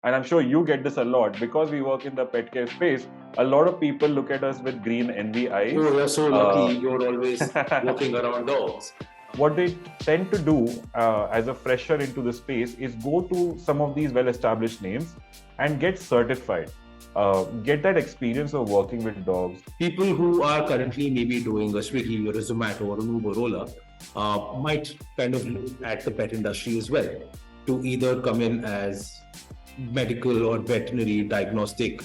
and I'm sure you get this a lot because we work in the pet care space. A lot of people look at us with green envy eyes. Oh, you're so lucky. You're always walking around dogs. What they tend to do as a fresher into the space is go to some of these well-established names and get certified. Get that experience of working with dogs. People who are currently maybe doing a Swiggy or a Zomato or an Uber Ola might kind of look at the pet industry as well to either come in as medical or veterinary diagnostic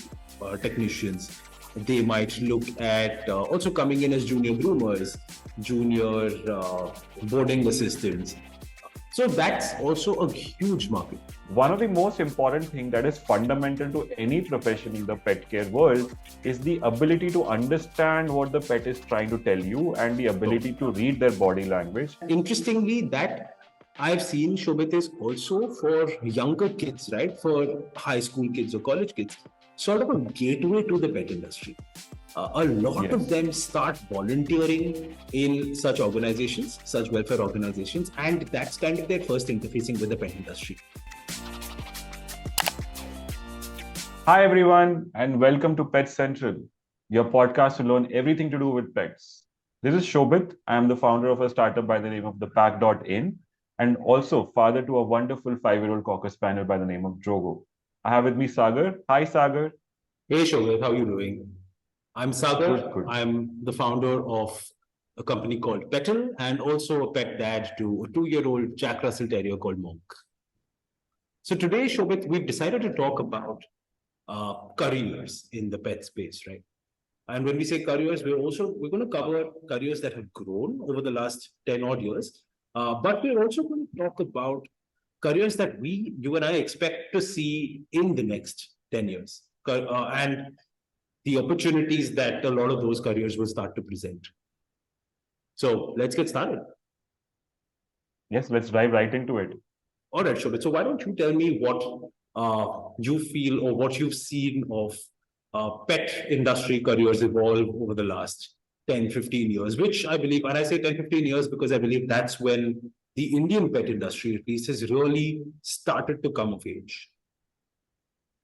technicians. They might look at also coming in as junior groomers, junior boarding assistants. So that's also a huge market. One of the most important things that is fundamental to any profession in the pet care world is the ability to understand what the pet is trying to tell you and the ability to read their body language. Interestingly, that I've seen, Shobhit, is also for younger kids, right? For high school kids or college kids, sort of a gateway to the pet industry. A lot of them start volunteering in such organizations, such welfare organizations, and that's kind of their first interfacing with the pet industry. Hi, everyone, and welcome to Pet Central, your podcast to learn everything to do with pets. This is Shobhit. I am the founder of a startup by the name of the Pack.in and also father to a wonderful 5-year-old Cocker Spaniel by the name of Drogo. I have with me Sagar. Hi, Sagar. Hey, Shobhit, how are you doing? I'm Sagar. Good. I'm the founder of a company called Petal and also a pet dad to a 2-year-old Jack Russell Terrier called Monk. So today, Shobhit, we've decided to talk about careers in the pet space, right? And when we say careers, we're going to cover careers that have grown over the last 10 odd years. But we're also going to talk about careers that you and I expect to see in the next 10 years. And the opportunities that a lot of those careers will start to present. So let's get started. Yes, let's dive right into it. All right, Shobhit. So why don't you tell me what you feel or what you've seen of pet industry careers evolve over the last 10, 15 years, which I believe, and I say 10, 15 years because I believe that's when the Indian pet industry at least has really started to come of age.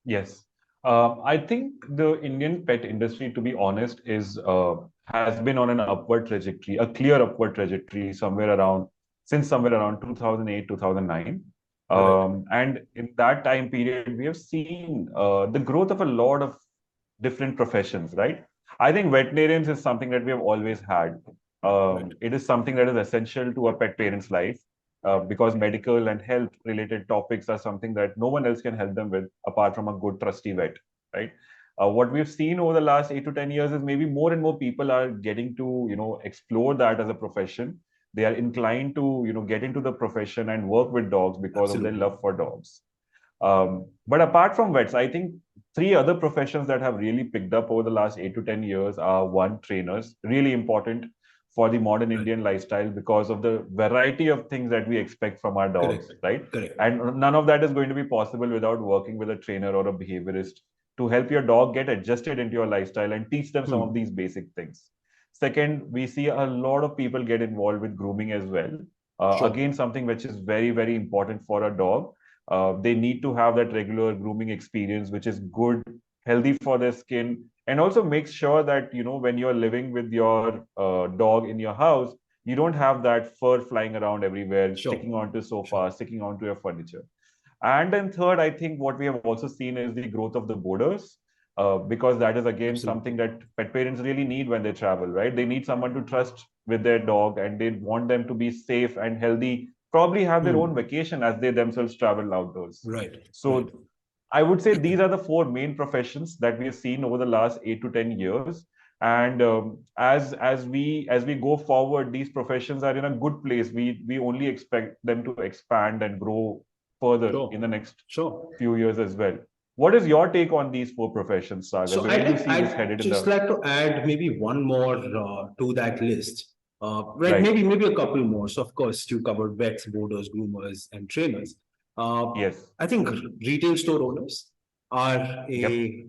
Yes. I think the Indian pet industry, to be honest, has been on an upward trajectory, a clear upward trajectory since somewhere around 2008, 2009. And in that time period, we have seen the growth of a lot of different professions, right? I think veterinarians is something that we have always had. It is something that is essential to a pet parent's life. Because medical and health related topics are something that no one else can help them with apart from a good trusty vet, right? What we've seen over the last 8 to 10 years is maybe more and more people are getting to, explore that as a profession. They are inclined to, get into the profession and work with dogs because of their love for dogs. But apart from vets, I think 3 other professions that have really picked up over the last 8 to 10 years are one, trainers, really important for the modern Indian lifestyle because of the variety of things that we expect from our dogs, right? Correct. And none of that is going to be possible without working with a trainer or a behaviorist to help your dog get adjusted into your lifestyle and teach them some of these basic things. Second, we see a lot of people get involved with grooming as well. Again, something which is very, very important for a dog. They need to have that regular grooming experience, which is good, healthy for their skin, and also makes sure that when you're living with your dog in your house, you don't have that fur flying around everywhere, sticking onto sofa, sticking onto your furniture. And then third, I think what we have also seen is the growth of the boarders, because that is again something that pet parents really need when they travel, right? They need someone to trust with their dog, and they want them to be safe and healthy, probably have their own vacation as they themselves travel outdoors. Right. So I would say these are the 4 main professions that we have seen over the last 8 to 10 years. And as we go forward, these professions are in a good place. We only expect them to expand and grow further in the next few years as well. What is your take on these 4 professions, Sagar? So I'd just like to add maybe one more to that list. Right. Maybe a couple more. So of course, you covered vets, boarders, groomers, and trainers. Yes. I think retail store owners are a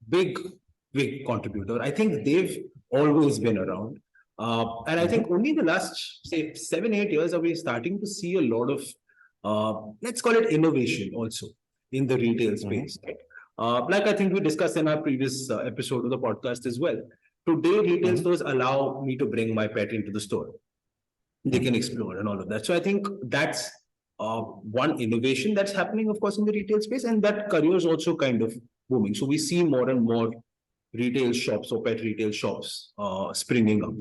big contributor. I think they've always been around. And I think only the last, say, 7, 8 years are we starting to see a lot of, let's call it innovation also. in the retail Mm-hmm. space, right? Like I think we discussed in our previous episode of the podcast as well. Today, retail Mm-hmm. stores allow me to bring my pet into the store. They can explore and all of that. So I think that's one innovation that's happening, of course, in the retail space, and that career is also kind of booming. So we see more and more retail shops or pet retail shops springing up.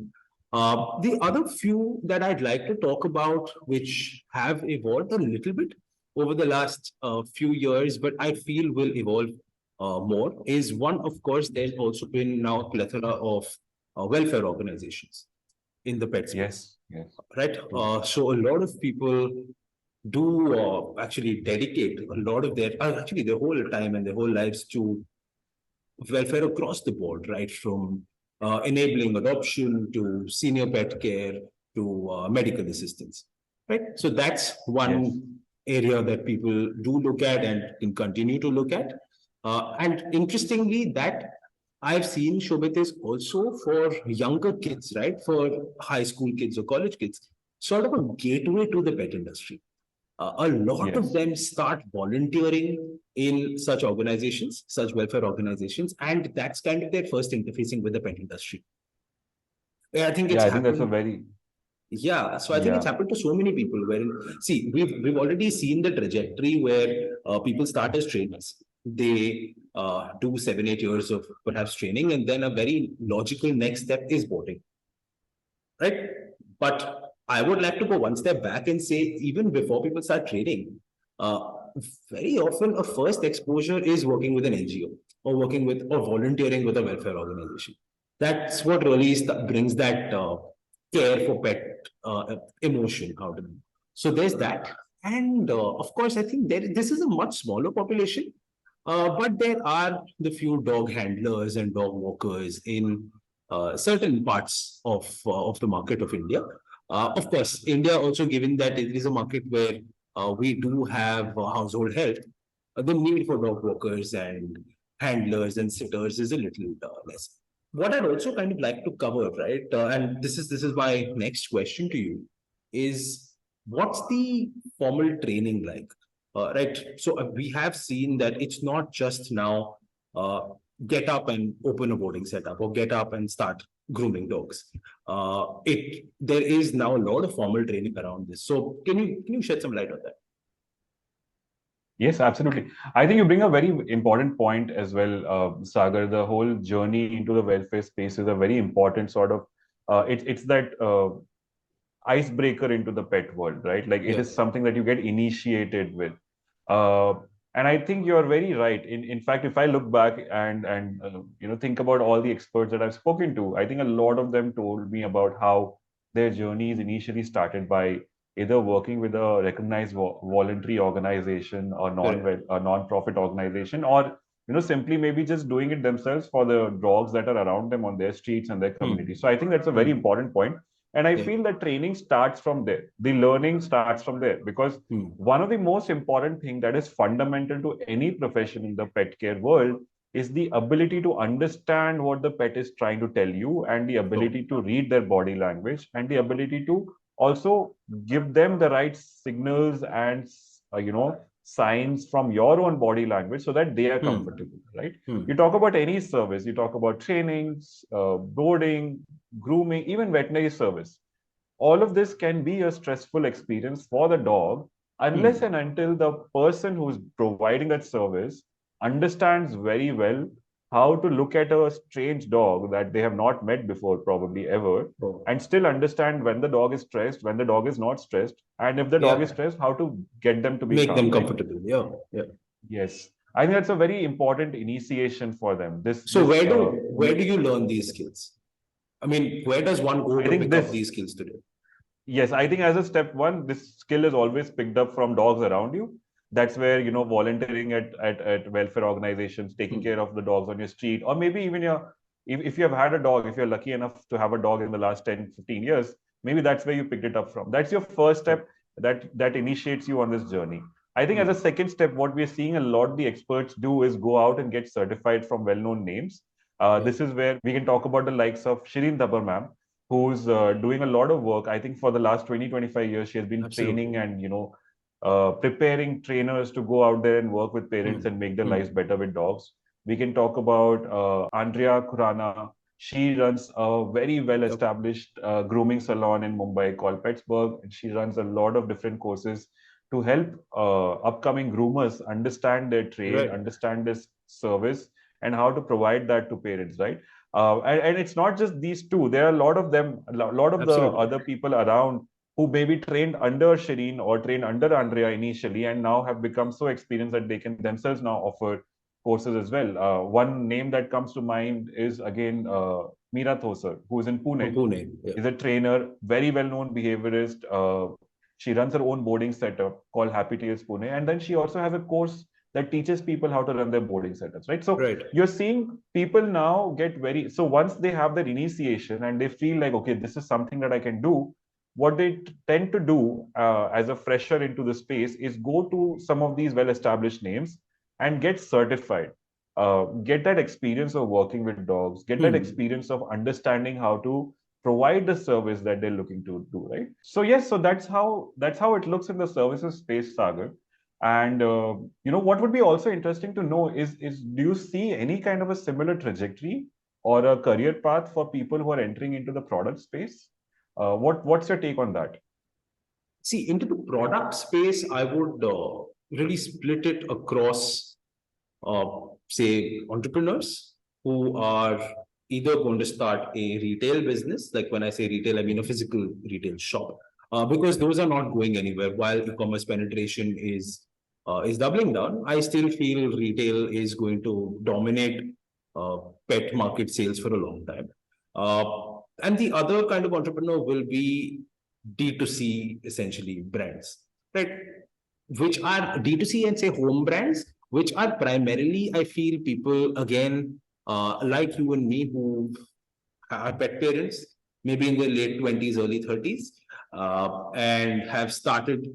The other few that I'd like to talk about, which have evolved a little bit over the last few years, but I feel will evolve more, is one, of course, there's also been now a plethora of welfare organizations in the pet space, Yes. Yes. right? True. So a lot of people do actually dedicate a lot of their, actually their whole time and their whole lives to welfare across the board, right? From enabling adoption to senior pet care to medical assistance, right? So that's Yes. one area that people do look at and can continue to look at. And interestingly, that I've seen, Shobhit, is also for younger kids, right? For high school kids or college kids, sort of a gateway to the pet industry. A lot of Yes. them start volunteering in such organizations, such welfare organizations, and that's kind of their first interfacing with the pet industry. Yeah, I think it's Yeah, I think that's a happened. very, Yeah, so I think it's yeah. happened to so many people. Where see, we've already seen the trajectory where people start as trainers. They do 7 8 years of perhaps training, and then a very logical next step is boarding, right? But I would like to go one step back and say, even before people start trading, uh, very often a first exposure is working with an NGO or working with or volunteering with a welfare organization. That's what really brings that care for pet emotion out of them. So there's that. And of course, I think this is a much smaller population, but there are the few dog handlers and dog walkers in certain parts of the market of India. Of course, India also, given that it is a market where we do have household health, the need for dog walkers and handlers and sitters is a little less. What I'd also kind of like to cover, right, and this is my next question to you, is what's the formal training like? Right. So we have seen that it's not just now uh, get up and open a boarding setup or get up and start grooming dogs. It there is now a lot of formal training around this. So can you shed some light on that? Yes, absolutely. I think you bring a very important point as well, Sagar. The whole journey into the welfare space is a very important sort of, it's that icebreaker into the pet world, right? Like it Yeah. is something that you get initiated with. Uh, and I think you're very right. In fact, if I look back and think about all the experts that I've spoken to, I think a lot of them told me about how their journeys initially started by either working with a recognized voluntary organization or Correct. a non-profit organization, or simply maybe just doing it themselves for the dogs that are around them on their streets and their Hmm. community. So I think that's a very Hmm. important point. And I Yeah. feel that training starts from there. The learning starts from there because Hmm. one of the most important thing that is fundamental to any profession in the pet care world is the ability to understand what the pet is trying to tell you, and the So. ability to read their body language, and the ability to also give them the right signals and signs from your own body language so that they are Hmm. comfortable, right? Hmm. You talk about any service, you talk about trainings, boarding, grooming, even veterinary service. All of this can be a stressful experience for the dog unless Hmm. and until the person who's providing that service understands very well how to look at a strange dog that they have not met before, probably ever, So. and still understand when the dog is stressed, when the dog is not stressed, and if the dog is Yeah. stressed, how to get them to be Make calm, them right? comfortable. Yeah. Yeah. Yes. I think that's a very important initiation for them. So where do you learn these skills? I mean, where does one go I to think pick up this these skills today? Yes, I think as a step one, this skill is always picked up from dogs around you. That's where, volunteering at welfare organizations, taking Hmm. care of the dogs on your street, or maybe even if you have had a dog, if you're lucky enough to have a dog in the last 10, 15 years, maybe that's where you picked it up from. That's your first Yeah. step that initiates you on this journey. I think as a Hmm. second step, what we're seeing a lot the experts do is go out and get certified from well-known names. Yeah. This is where we can talk about the likes of Shireen Thabar ma'am, who's doing a lot of work. I think for the last 20, 25 years, she has been training Absolutely. and, preparing trainers to go out there and work with parents and make their lives better with dogs. We can talk about Andrea Kurana. She runs a very well-established grooming salon in Mumbai called Petsburg, and she runs a lot of different courses to help upcoming groomers understand their trade, Right. understand this service, and how to provide that to parents, right? And it's not just these two. There are a lot of them, a lot of the Absolutely. other people around who maybe trained under Shireen or trained under Andrea initially and now have become so experienced that they can themselves now offer courses as well. One name that comes to mind is again Meera Thosar, who is in From Pune. Pune. Yeah. Is a trainer, very well-known behaviorist. She runs her own boarding setup called Happy Tears Pune, and then she also has a course that teaches people how to run their boarding setups, right? So Right. you're seeing people now get very, so once they have their initiation and they feel like, okay, this is something that I can do, what they tend to do as a fresher into the space is go to some of these well-established names and get certified. Get that experience of working with dogs, get that experience of understanding how to provide the service that they're looking to do, right? So yes, so that's how it looks in the services space, Sagar. And what would be also interesting to know is do you see any kind of a similar trajectory or a career path for people who are entering into the product space? What's your take on that? See, into the product space, I would really split it across, uh, say, entrepreneurs who are either going to start a retail business. Like when I say retail, I mean a physical retail shop, because those are not going anywhere. While e-commerce penetration is doubling down, I still feel retail is going to dominate uh, pet market sales for a long time. And the other kind of entrepreneur will be D2C, essentially brands, right? Which are D2C and say home brands, which are primarily, I feel, people again, like you and me, who are pet parents, maybe in their late 20s, early 30s, and have started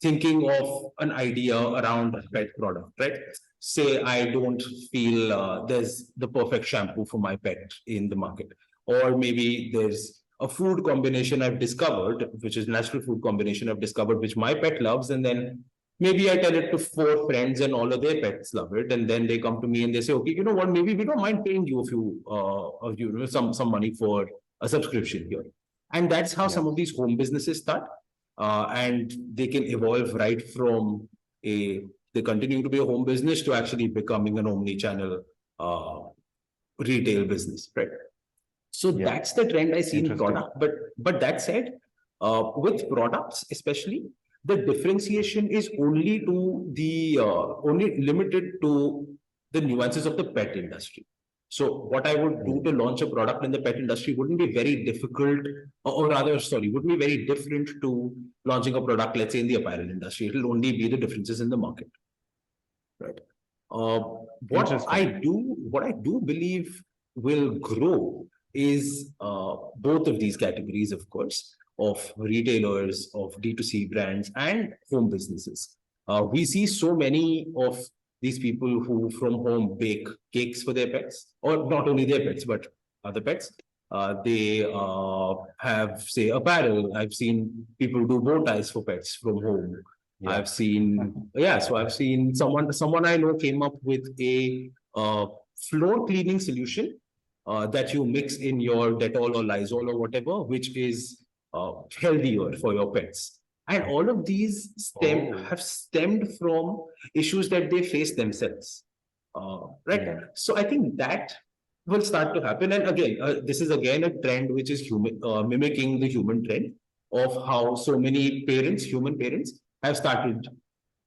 thinking of an idea around a pet product, right? Say I don't feel there's the perfect shampoo for my pet in the market, or maybe there's a food combination I've discovered, which is natural food combination I've discovered, which my pet loves, and then maybe I tell it to four friends and all of their pets love it, and then they come to me and they say, okay, you know what, maybe we don't mind paying you a few, some money for a subscription here, and that's how some of Yes. these home businesses start, and they can evolve right from a they continue to be a home business to actually becoming an omni-channel uh, retail business, right? So Yeah. that's the trend I see in Interesting. product. But that said, with products especially, the differentiation is only to the only limited to the nuances of the pet industry. So what I would do to launch a product in the pet industry wouldn't be very difficult, or rather, sorry, wouldn't be very different to launching a product, let's say, in the apparel industry. It'll only be the differences in the market, right? Uh, Interesting. what I do believe will grow is both of these categories, of course, of retailers, of D2C brands, and home businesses. We see so many of these people who from home bake cakes for their pets, or not only their pets, but other pets. They have, say, apparel. I've seen people do bow ties for pets from home. Yeah. I've seen, yeah, so I've seen someone I know came up with a floor cleaning solution that you mix in your Dettol or Lysol or whatever, which is healthier for your pets. And all of these Oh, have stemmed from issues that they face themselves. Right. yeah. So I think that will start to happen. And again, this is again a trend which is mimicking the human trend of how so many parents, human parents, have started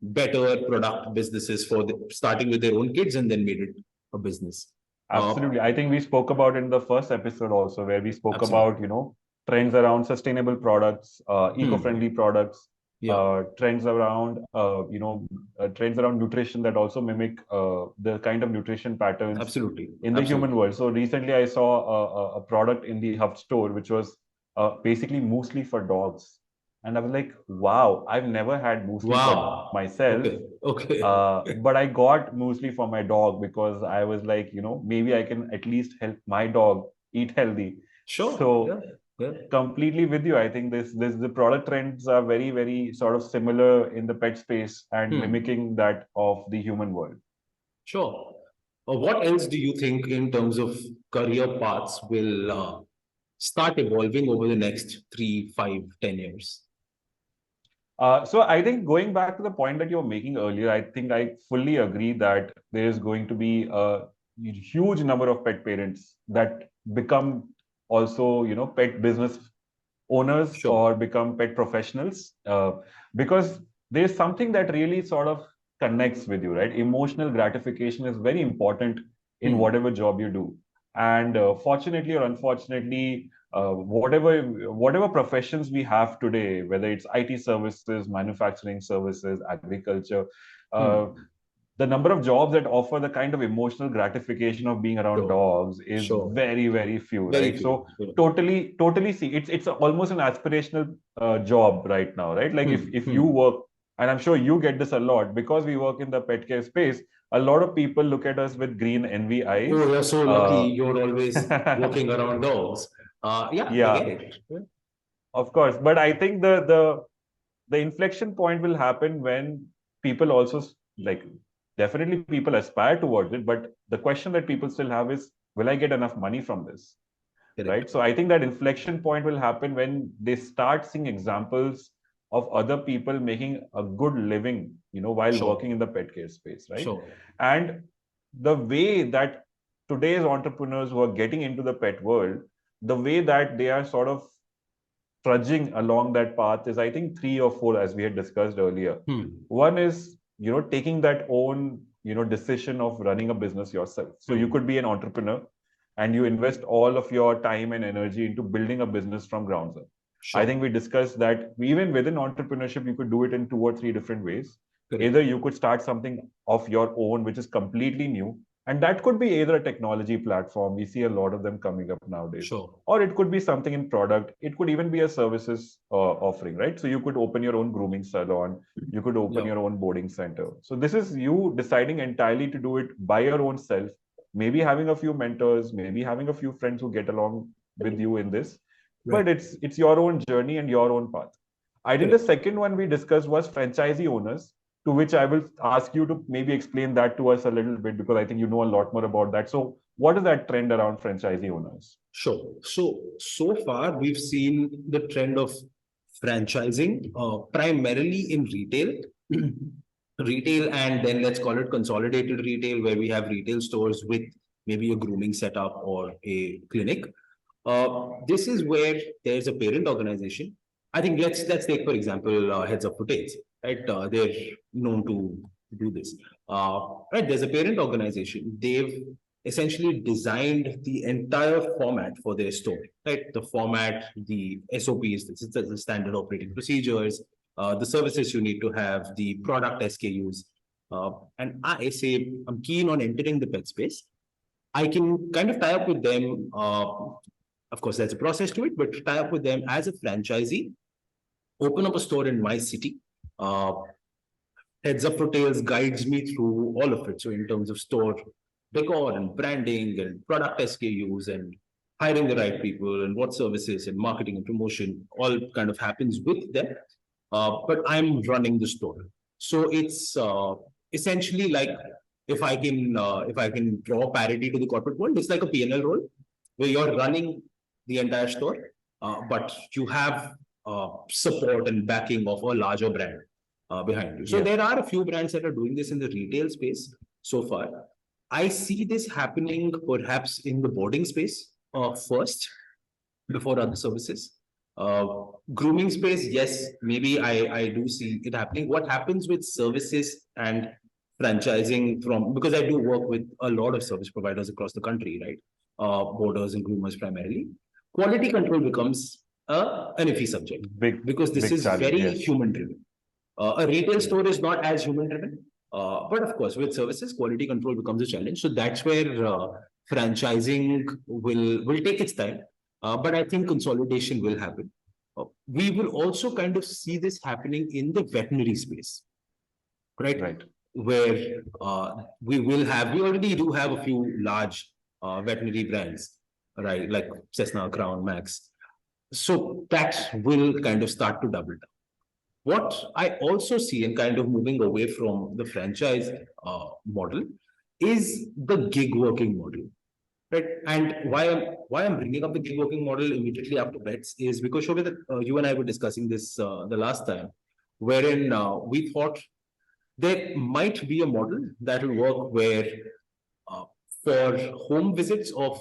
better product businesses starting with their own kids and then made it a business. Uh, Absolutely. I think we spoke about in the first episode also, where we spoke Absolutely. about, trends around sustainable products, Hmm. eco-friendly products, Yeah, trends around nutrition that also mimic the kind of nutrition patterns absolutely. in the human Absolutely. world. So recently I saw a product in the Hub store, which was basically muesli for dogs. And I was like, wow, I've never had muesli for Wow. myself. Okay. Okay. But I got muesli for my dog because I was like, maybe I can at least help my dog eat healthy. Sure. So Yeah. Yeah. Completely with you. I think this the product trends are very, very sort of similar in the pet space and Hmm. mimicking that of the human world. Sure. What else do you think in terms of career paths will start evolving over the next 3, 5, 10 years? So I think going back to the point that you were making earlier, I think I fully agree that there is going to be a huge number of pet parents that become also, pet business owners Sure. or become pet professionals, because there's something that really sort of connects with you, right? Emotional gratification is very important in Hmm. whatever job you do. And fortunately or unfortunately, whatever professions we have today, whether it's IT services, manufacturing services, agriculture, uh, Hmm. the number of jobs that offer the kind of emotional gratification of being around Sure. dogs is Sure. very, very few, Very right? few. So Yeah. totally see, it's almost an aspirational job right now, right? Like Hmm. if you Hmm. work, and I'm sure you get this a lot because we work in the pet care space. A lot of people look at us with green envy Oh, eyes. you're so lucky. Uh, You're always walking around dogs. Yeah, I get yeah, it. Yeah. of course. But I think the inflection point will happen when people also like, definitely people aspire towards it, but the question that people still have is, will I get enough money from this? Correct. Right? So I think that inflection point will happen when they start seeing examples of other people making a good living, while Sure. working in the pet care space, right? Sure. And the way that today's entrepreneurs who are getting into the pet world, the way that they are sort of trudging along that path is, I think, three or four, as we had discussed earlier. Hmm. One is, taking that own, decision of running a business yourself. So you Hmm. could be an entrepreneur and you invest all of your time and energy into building a business from ground up. I think Sure. we discussed that even within entrepreneurship, you could do it in two or three different ways. Either Correct. you could start something of your own, which is completely new, and that could be either a technology platform. We see a lot of them coming up nowadays, Sure. or it could be something in product. It could even be a services offering, right? So you could open your own grooming salon, you could open Yeah. your own boarding center. So this is you deciding entirely to do it by your own self, maybe having a few mentors, maybe having a few friends who get along with you in this, but Right. it's your own journey and your own path. I think the Correct. second one we discussed was franchisee owners, to which I will ask you to maybe explain that to us a little bit, because I think you know a lot more about that. So what is that trend around franchisee owners? Sure. So far, we've seen the trend of franchising primarily in retail, retail, and then let's call it consolidated retail, where we have retail stores with maybe a grooming setup or a clinic. This is where there's a parent organization. I think let's take for example Heads Up Hotels, right? They're known to do this. Right, there's a parent organization. They've essentially designed the entire format for their store, right? The format, the SOPs, the standard operating procedures, the services you need to have, the product SKUs. And I say I'm keen on entering the pet space. I can kind of tie up with them. Of course, there's a process to it, but tie up with them as a franchisee, open up a store in my city. Uh, Heads Up Hotels guides me through all of it. So, in terms of store decor and branding and product SKUs and hiring the right people and what services and marketing and promotion all kind of happens with them. But I'm running the store. So it's essentially like if I can draw parity to the corporate world, it's like a P&L role where you're running the entire store, but you have support and backing of a larger brand behind you. So Yes. there are a few brands that are doing this in the retail space so far. I see this happening perhaps in the boarding space first before other services. Grooming space, yes, maybe I do see it happening. What happens with services and franchising from, because I do work with a lot of service providers across the country, right? Boarders and groomers primarily. Quality control becomes an iffy subject Big, because this big is challenge. very Yes. human driven. A retail Yes. store is not as human driven. But of course, with services, quality control becomes a challenge. So that's where franchising will take its time. But I think consolidation will happen. We will also kind of see this happening in the veterinary space, right? Right. Where we already do have a few large veterinary brands, right? Like Cessna, Crown, Max. So that will kind of start to double down. What I also see in kind of moving away from the franchise model is the gig working model. Right. And why I'm bringing up the gig working model immediately after bets is because Shobhit, you and I were discussing this the last time, wherein we thought there might be a model that will work where uh, for home visits of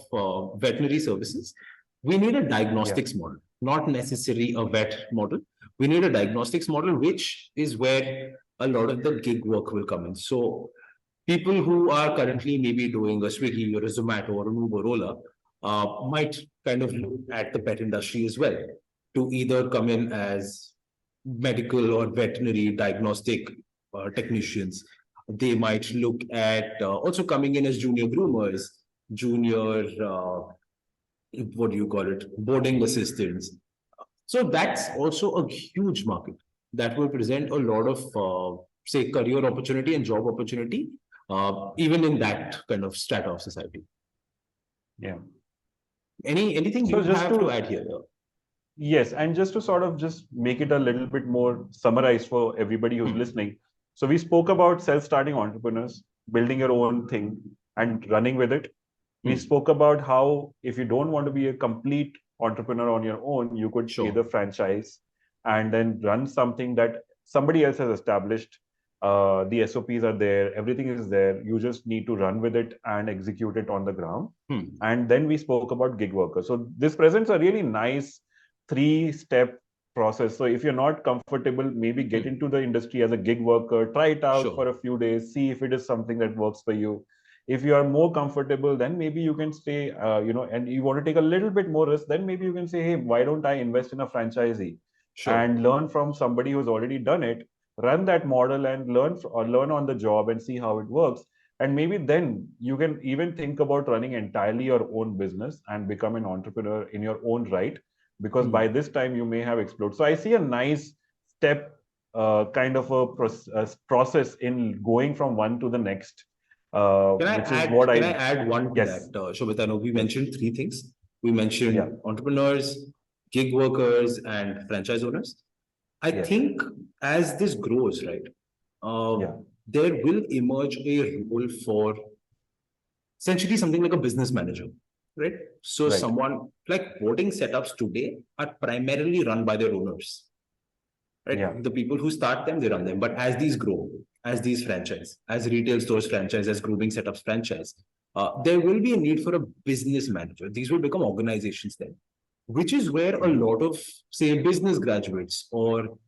veterinary services, we need a Yeah. diagnostics model, not necessarily a vet model. We need a diagnostics model, which is where a lot of the gig work will come in. So people who are currently maybe doing a Swiggy or a Zomato or an Uber Ola might kind of look at the pet industry as well to either come in as medical or veterinary diagnostic technicians. They might look at also coming in as junior groomers, junior, what do you call it, boarding assistants. So that's also a huge market that will present a lot of, say, career opportunity and job opportunity, even in that kind of strata of society. Yeah. Anything So you just have to to add here? Yes, and just to sort of just make it a little bit more summarized for everybody who's Hmm. listening. So we spoke about self-starting entrepreneurs, building your own thing and running with it. We Hmm. spoke about how if you don't want to be a complete entrepreneur on your own, you could either Sure. franchise and then run something that somebody else has established. The SOPs are there, everything is there. You just need to run with it and execute it on the ground. Hmm. And then we spoke about gig workers. So this presents a really nice three-step process. So if you're not comfortable, maybe get Hmm. into the industry as a gig worker, try it out for Sure. a few days, see if it is something that works for you. If you are more comfortable, then maybe you can stay, and you want to take a little bit more risk, then maybe you can say, hey, why don't I invest in a franchisee Sure. and learn from somebody who's already done it, run that model and learn on the job and see how it works. And maybe then you can even think about running entirely your own business and become an entrepreneur in your own right, because by Hmm. this time you may have explored. So I see a nice step, kind of a process in going from one to the next, which is what Can I I, add one to that, yes, Shobhit? I know we yes, mentioned three things. We yeah, mentioned entrepreneurs, gig workers, and franchise owners. I yes, think as this grows, right, uh, yeah, there will emerge a role for essentially something like a business manager, right? So right, someone like boarding setups today are primarily run by their owners, yeah, right? The people who start them, they run them. But as these grow, as these franchise, as retail stores franchise, as grooming setups franchise, there will be a need for a business manager. These will become organizations then, which is where a mhm, lot of, say, business graduates or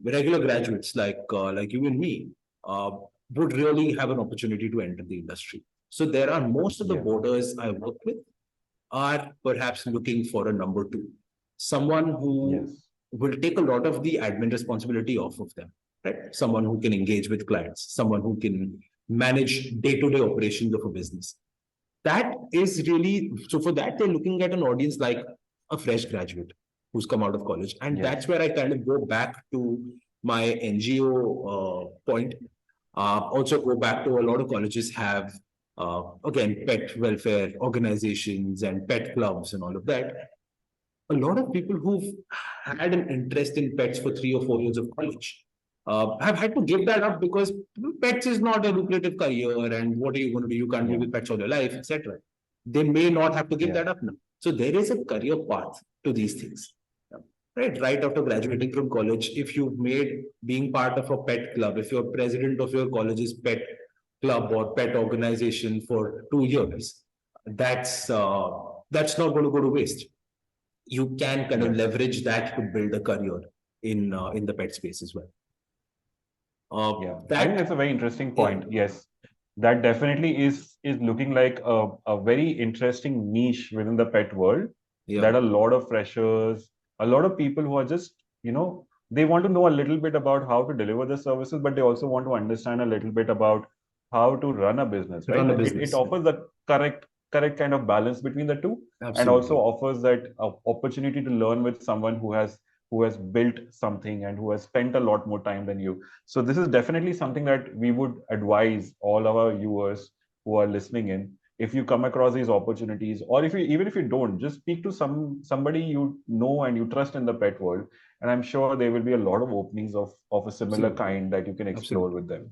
regular graduates like you and me uh, would really have an opportunity to enter the industry. So there are most of the yeah, boarders I work with are perhaps looking for a number two, someone who yes, will take a lot of the admin responsibility off of them, right? Someone who can engage with clients, someone who can manage day-to-day operations of a business. That is really, so for that, they're looking at an audience like a fresh graduate who's come out of college. And that's yes, where I kind of go back to my NGO point. Also go back to a lot of colleges have, again, pet welfare organizations and pet clubs and all of that. A lot of people who've had an interest in pets for 3 or 4 years of college have had to give that up because pets is not a lucrative career, and what are you going to do? You can't be yeah, with pets all your life, etc. They may not have to give yeah, that up now. So there is a career path to these things. Right after graduating from college, if you've made being part of a pet club, if you're president of your college's pet club or pet organization for 2 years, that's not going to go to waste. You can kind of yes. leverage that to build a career in the pet space as well. Yeah, I think that's a That very interesting yeah, point. Yes, that definitely is looking like a very interesting niche within the pet world. yeah, That a lot of freshers, a lot of people who are just, they want to know a little bit about how to deliver the services, but they also want to understand a little bit about how to run a business, right? run a It business. offers the correct kind of balance between the two, and also Absolutely. offers that opportunity to learn with someone who has built something and who has spent a lot more time than you. So this is definitely something that we would advise all our viewers who are listening in. if you come across these opportunities, or if you even if you don't, just speak to somebody you know and you trust in the pet world, and I'm sure there will be a lot of openings of a similar Absolutely. kind that you can explore Absolutely. with them.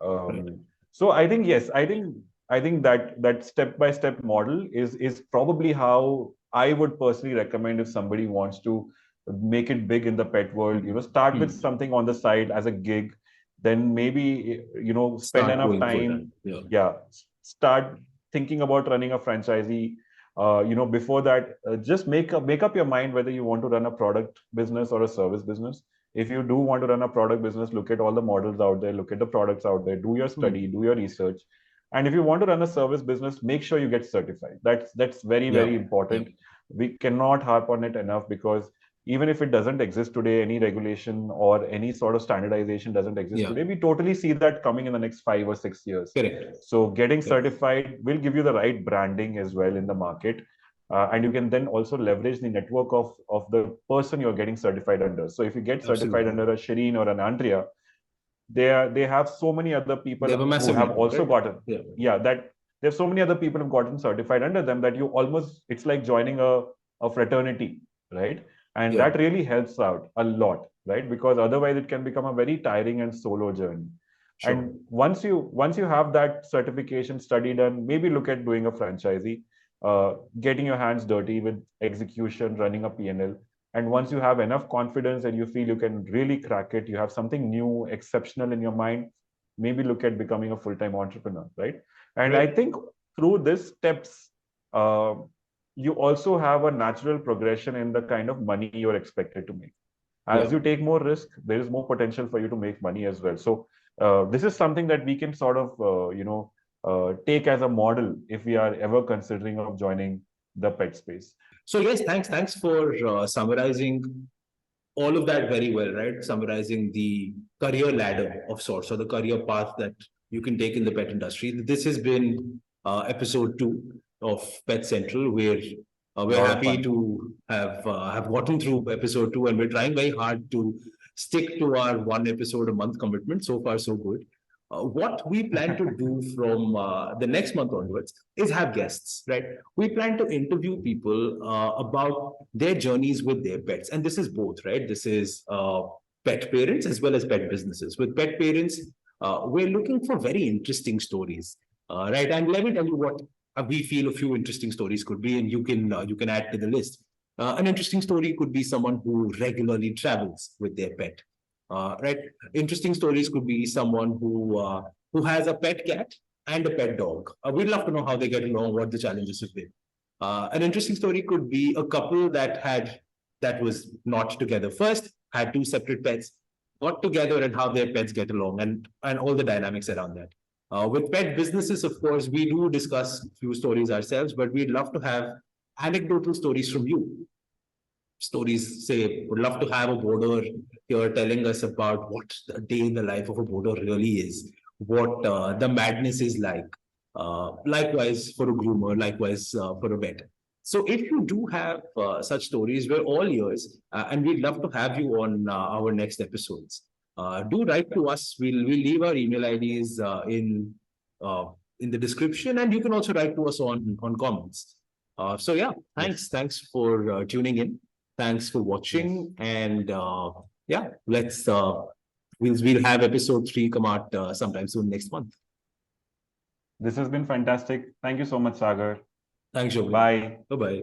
Right. So I think yes, I think that step by step model is probably how I would personally recommend if somebody wants to make it big in the pet world. Mhm. Start with Mhm. something on the side as a gig, then maybe spend Start enough going full time, time. Yeah. yeah, start thinking about running a franchisee. Before that, just make up your mind whether you want to run a product business or a service business. If you do want to run a product business, look at all the models out there, look at the products out there, do your study, Mhm. do your research. And if you want to run a service business, make sure you get certified. That's very, Yeah. very Yeah. important. We cannot harp on it enough, because even if it doesn't exist today, any regulation or any sort of standardization doesn't exist Yeah. today, we totally see that coming in the next 5 or 6 years. Correct. So getting Correct. certified will give you the right branding as well in the market. And you can then also leverage the network of the person you're getting certified under. So if you get certified Absolutely. under a Shireen or an Andrea, they have so many other They people have a who massive have network, also right? gotten, Yeah. yeah, that there's so many other people who've gotten certified under them that you almost, it's like joining a fraternity, right? And Yeah. that really helps out a lot, right? Because otherwise it can become a very tiring and solo journey. Sure. And once you have that certification study done, maybe look at doing a franchisee, getting your hands dirty with execution, running a P&L. And once you have enough confidence and you feel you can really crack it, you have something new, exceptional in your mind, maybe look at becoming a full-time entrepreneur, right? And I Right. think through these steps, uh, you also have a natural progression in the kind of money you're expected to make. As Yeah. you take more risk, there is more potential for you to make money as well. So this is something that we can sort of, take as a model if we are ever considering of joining the pet space. So yes, thanks for summarizing all of that very well, right? Summarizing the career ladder of sorts, or the career path that you can take in the pet industry. This has been episode 2 of Pet Central, where A we're lot of happy fun. to have gotten through episode 2, and we're trying very hard to stick to our one episode a month commitment. So far, so good. What we plan to do from the next month onwards is have guests, right? We plan to interview people about their journeys with their pets. And this is both, right? This is pet parents as well as pet businesses. With pet parents, we're looking for very interesting stories, right? And let me tell you what we feel a few interesting stories could be, and you can add to the list. An interesting story could be someone who regularly travels with their pet, right? Interesting stories could be someone who has a pet cat and a pet dog. We'd love to know how they get along, what the challenges have been. An interesting story could be a couple that was not together first, had two separate pets, got together, and how their pets get along, and all the dynamics around that. With pet businesses, of course, we do discuss a few stories ourselves, but we'd love to have anecdotal stories from you. Stories, say, would love to have a boarder here telling us about what a day in the life of a boarder really is, what the madness is like. Likewise for a groomer, likewise for a vet. So if you do have such stories, we're all ears, and we'd love to have you on our next episodes. Do write to us. We'll leave our email IDs uh, in the description, and you can also write to us on comments. So yeah, Yes. thanks for tuning in. Thanks for Yes. watching, and yeah, let's we'll have episode 3 come out sometime soon next month. This has been fantastic. Thank you so much, Sagar. Thanks, Shobhit. Bye. Bye bye.